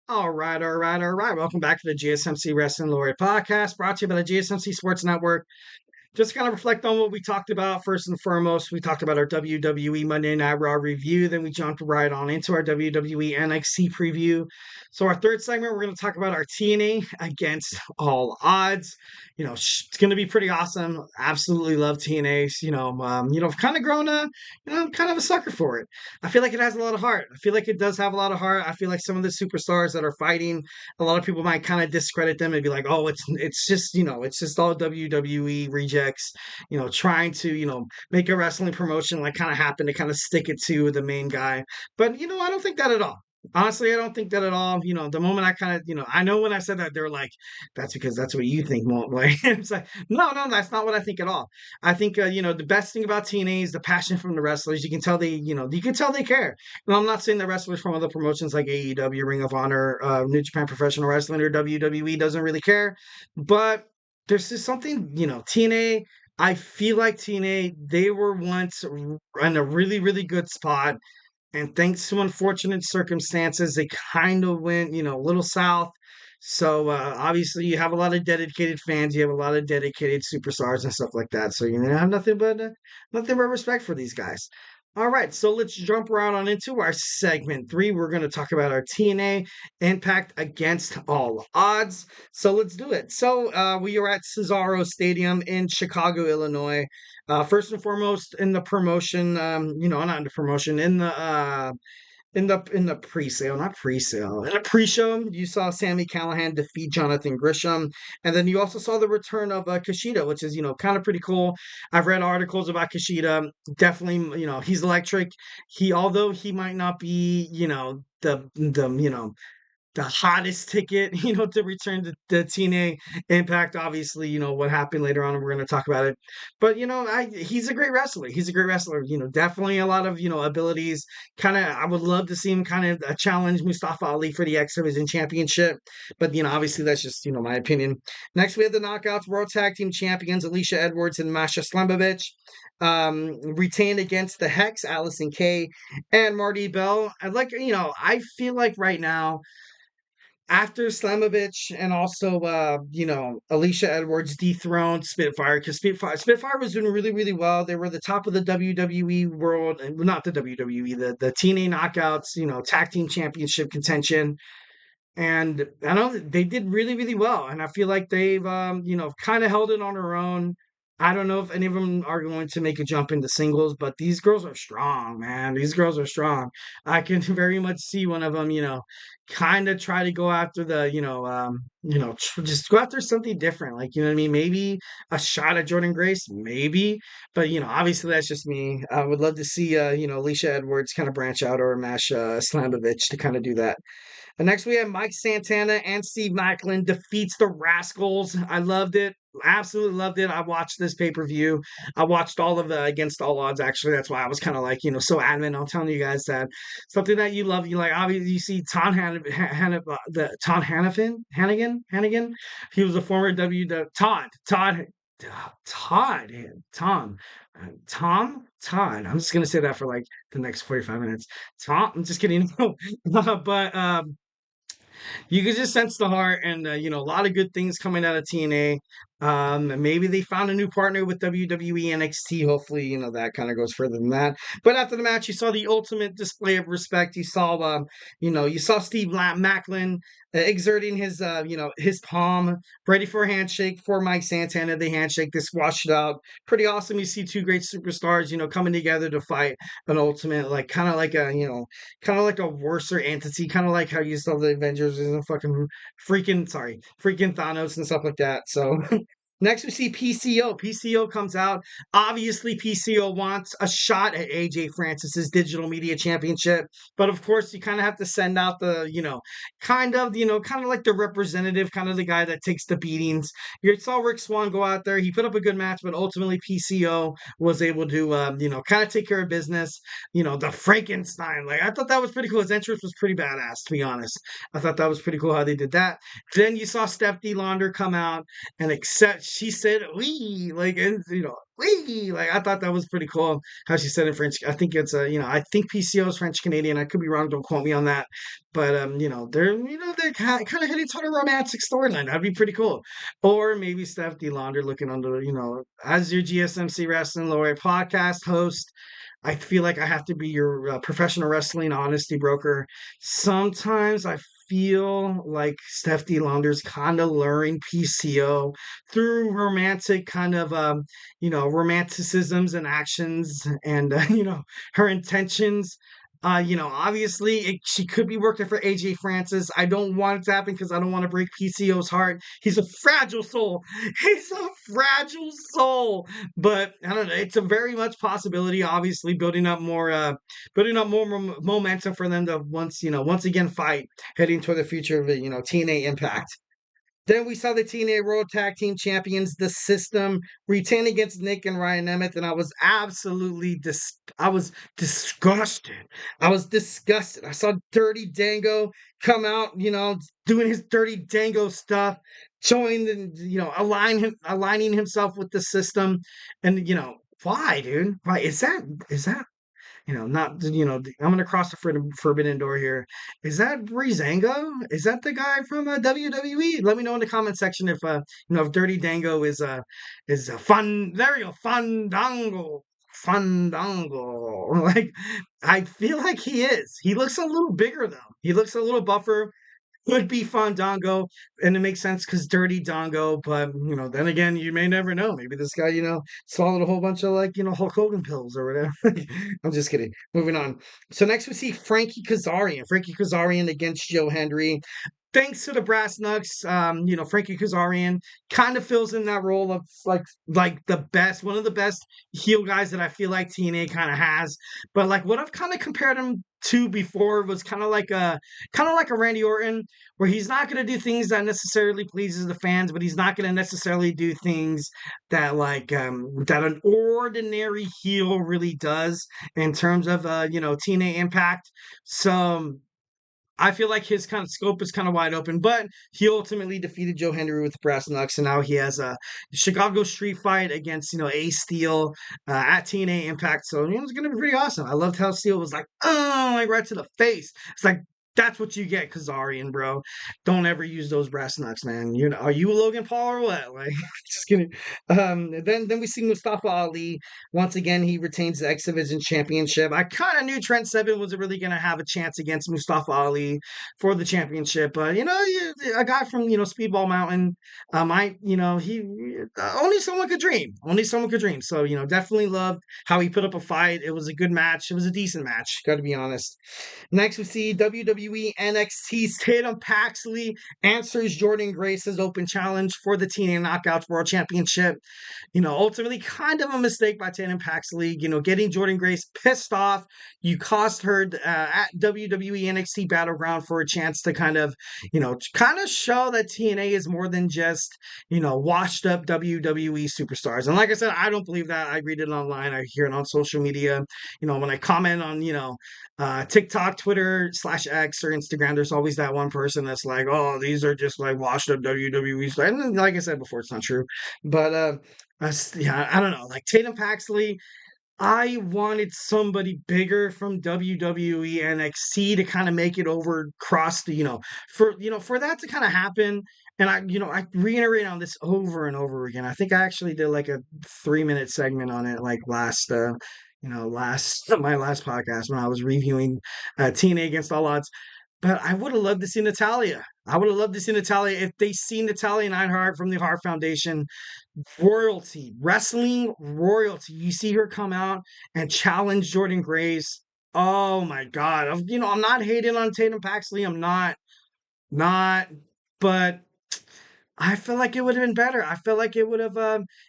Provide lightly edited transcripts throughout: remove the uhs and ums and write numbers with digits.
All right. Welcome back to the GSMC Wrestling Laureate Podcast, brought to you by the GSMC Sports Network. Just kind of reflect on what we talked about. First and foremost, we talked about our WWE Monday Night Raw review. Then we jumped right on into our WWE NXT preview. So our third segment, we're going to talk about our TNA Against All Odds. It's going to be pretty awesome. Absolutely love TNA. Kind of grown I'm kind of a sucker for it. I feel like it has a lot of heart. I feel like it does have a lot of heart. I feel like some of the superstars that are fighting, a lot of people might kind of discredit them and be like, oh, it's just all WWE rejects, trying to, make a wrestling promotion like kind of happen to kind of stick it to the main guy. But, I don't think that at all. Honestly, I don't think that at all. The moment I kind of, I know when I said that, they're like, that's because that's what you think, Mo. Like, it's like, no, that's not what I think at all. I think, the best thing about TNA is the passion from the wrestlers. You can tell you can tell they care. I'm not saying the wrestlers from other promotions like AEW, Ring of Honor, New Japan Professional Wrestling, or WWE doesn't really care. But there's just something, TNA, I feel like TNA, they were once in a really, really good spot. And thanks to unfortunate circumstances, they kind of went, a little south. So obviously, you have a lot of dedicated fans, you have a lot of dedicated superstars and stuff like that. So I have nothing but respect for these guys. All right, so let's jump right on into our segment three. We're going to talk about our TNA Impact Against All Odds. So let's do it. So we are at Cesaro Stadium in Chicago, Illinois. First and foremost, in the promotion, not in the promotion, in the pre-sale, not pre-sale, in the pre-show, you saw Sami Callihan defeat Jonathan Grisham, and then you also saw the return of Kushida, which is kind of pretty cool. I've read articles about Kushida. Definitely, he's electric. Although he might not be, the hottest ticket, to return to the TNA Impact. Obviously, what happened later on, and we're going to talk about it. But he's a great wrestler. He's a great wrestler. Definitely a lot of abilities. Kind of, I would love to see him kind of challenge Mustafa Ali for the X Division Championship. But obviously that's just my opinion. Next, we have the Knockouts World Tag Team Champions Alicia Edwards and Masha Slamovich. Retained against the Hex, Allison Kay, and Marty Bell. I feel like right now, after Slamovich and also Alicia Edwards dethroned Spitfire, because Spitfire was doing really, really well. They were the top of the WWE world, and not the WWE, the TNA Knockouts, tag team championship contention. And I know that they did really, really well. And I feel like they've kind of held it on their own. I don't know if any of them are going to make a jump into singles, but these girls are strong, man. These girls are strong. I can very much see one of them, kind of try to go after the, just go after something different. Like, you know what I mean? Maybe a shot at Jordan Grace, maybe. But, obviously that's just me. I would love to see, Alicia Edwards kind of branch out, or Masha Slamovich to kind of do that. And next we have Mike Santana and Steve Macklin defeats the Rascals. I loved it. Absolutely loved it. I watched this pay-per-view. I watched all of the Against All Odds, actually. That's why I was kind of like, so adamant on telling you guys that something that you love, you like. Obviously, you see Tom Hannigan. He was a former Todd. I'm just gonna say that for like the next 45 minutes. Tom, I'm just kidding. But you can just sense the heart, and a lot of good things coming out of TNA. Maybe they found a new partner with WWE NXT. Hopefully, that kind of goes further than that. But after the match, you saw the ultimate display of respect. You saw, you saw Steve Macklin exerting his palm, ready for a handshake for Mike Santana. They handshake, they squashed it out. Pretty awesome. You see two great superstars, coming together to fight an ultimate, like kind of like a worser entity, kind of like how you saw the Avengers and fucking freaking Thanos and stuff like that. So next, we see PCO. PCO comes out. Obviously, PCO wants a shot at AJ Francis's Digital Media Championship, but of course, you kind of have to send out the, kind of like the representative, kind of the guy that takes the beatings. You saw Rick Swan go out there. He put up a good match, but ultimately, PCO was able to, kind of take care of business. The Frankenstein. Like, I thought that was pretty cool. His entrance was pretty badass, to be honest. I thought that was pretty cool how they did that. Then you saw Stephanie Launder come out and she said "we," like, and "we," like, I thought that was pretty cool how she said it in French. I think I think PCO is French Canadian. I could be wrong. Don't quote me on that. But they're kind of heading toward a romantic storyline. That'd be pretty cool. Or maybe Steph D. Launder looking under, as your GSMC Wrestling Laureate Podcast host. I feel like I have to be your professional wrestling honesty broker. Sometimes I feel like Steph D. Launder's kind of luring PCO through romantic kind of, romanticisms and actions and, her intentions. She could be working for AJ Francis. I don't want it to happen because I don't want to break PCO's heart. He's a fragile soul. He's a fragile soul. But I don't know. It's a very much possibility. Obviously, momentum for them to once again fight heading toward the future of TNA Impact. Then we saw the TNA World Tag Team Champions, The System, retain against Nick and Ryan Nemeth, and I was absolutely I was disgusted. I was disgusted. I saw Dirty Dango come out, doing his Dirty Dango stuff, showing aligning himself with The System, and why, dude? Why is that not, I'm going to cross the forbidden door here. Is that Breezango? Is that the guy from WWE? Let me know in the comment section if Dirty Dango is a fun. There you go, Fandango. Like, I feel like he is. He looks a little bigger though. He looks a little buffer. Could be Fandango, and it makes sense because Dirty Dongo, but then again, you may never know. Maybe this guy, swallowed a whole bunch of Hulk Hogan pills or whatever. I'm just kidding. Moving on. So next we see Frankie Kazarian. Frankie Kazarian against Joe Hendry. Thanks to the Brass Knucks, Frankie Kazarian kind of fills in that role of like one of the best heel guys that I feel like TNA kind of has. But like what I've kind of compared him to before was kind of like a Randy Orton, where he's not going to do things that necessarily pleases the fans, but he's not going to necessarily do things that that an ordinary heel really does in terms of TNA Impact. So I feel like his kind of scope is kind of wide open, but he ultimately defeated Joe Hendry with the Brass Knucks, and now he has a Chicago street fight against Ace Steel at TNA Impact. So it's going to be pretty awesome. I loved how Steel was like, oh, like right to the face. It's like, that's what you get, Kazarian, bro. Don't ever use those Brass Knucks, man. Are you a Logan Paul or what? Like, just kidding. Then we see Mustafa Ali. Once again, he retains the X Division Championship. I kind of knew Trent Seven wasn't really going to have a chance against Mustafa Ali for the championship, but a guy from Speedball Mountain, only someone could dream. Only someone could dream. So definitely loved how he put up a fight. It was a good match. It was a decent match. Got to be honest. Next, we see WWE NXT's Tatum Paxley answers Jordan Grace's open challenge for the TNA Knockouts World Championship. Ultimately kind of a mistake by Tatum Paxley, getting Jordan Grace pissed off. You cost her at WWE NXT Battleground for a chance to kind of show that TNA is more than just, washed up WWE superstars. And like I said, I don't believe that. I read it online. I hear it on social media. When I comment on, TikTok, Twitter /X or Instagram, there's always that one person that's like, oh, these are just like washed up WWE stars. And like I said before, it's not true. But I don't know. Like Tatum Paxley, I wanted somebody bigger from WWE NXT to kind of make it over across the, for that to kind of happen. And I reiterate on this over and over again. I think I actually did like a 3-minute segment on it, like my last podcast when I was reviewing TNA Against All Odds. But I would have loved to see Natalya. I would have loved to see Natalya if they see Natalya Neidhart from the Hart Foundation. Royalty, wrestling royalty. You see her come out and challenge Jordan Grace. Oh my God. I'm not hating on Tatum Paxley. I'm not, but I feel like it would have been better. I feel like it would have,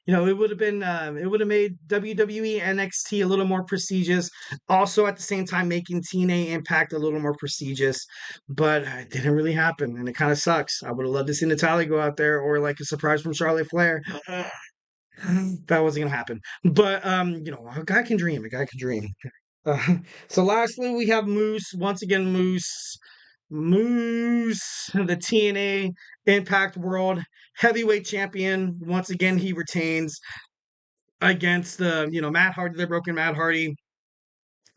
it would have been, it would have made WWE NXT a little more prestigious. Also, at the same time, making TNA Impact a little more prestigious. But it didn't really happen, and it kind of sucks. I would have loved to see Natalya go out there, or like a surprise from Charlotte Flair. That wasn't gonna happen. But a guy can dream. A guy can dream. So lastly, we have Moose. Once again, Moose, the TNA Impact World Heavyweight Champion. Once again, he retains against the Matt Hardy, the broken Matt Hardy.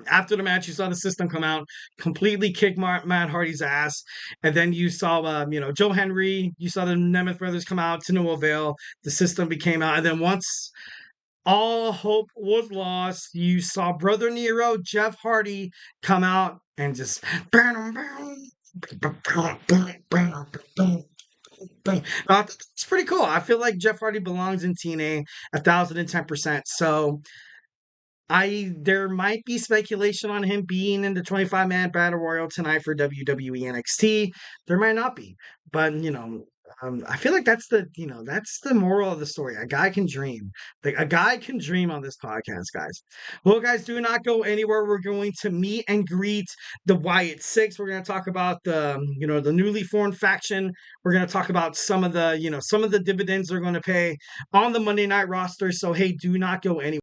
After the match, you saw the system come out, completely kick Matt Hardy's ass, and then you saw, Joe Hendry. You saw the Nemeth brothers come out to no avail. The system became out, and then once all hope was lost, you saw Brother Nero, Jeff Hardy, come out and just. It's pretty cool. I feel like Jeff Hardy belongs in TNA 1,010%. So there might be speculation on him being in the 25-man battle royal tonight for WWE NXT. There might not be, but I feel like that's the moral of the story. A guy can dream. A guy can dream on this podcast, guys. Well, guys, do not go anywhere. We're going to meet and greet the Wyatt Six. We're going to talk about the newly formed faction. We're going to talk about some of the dividends they're going to pay on the Monday Night roster. So hey, do not go anywhere.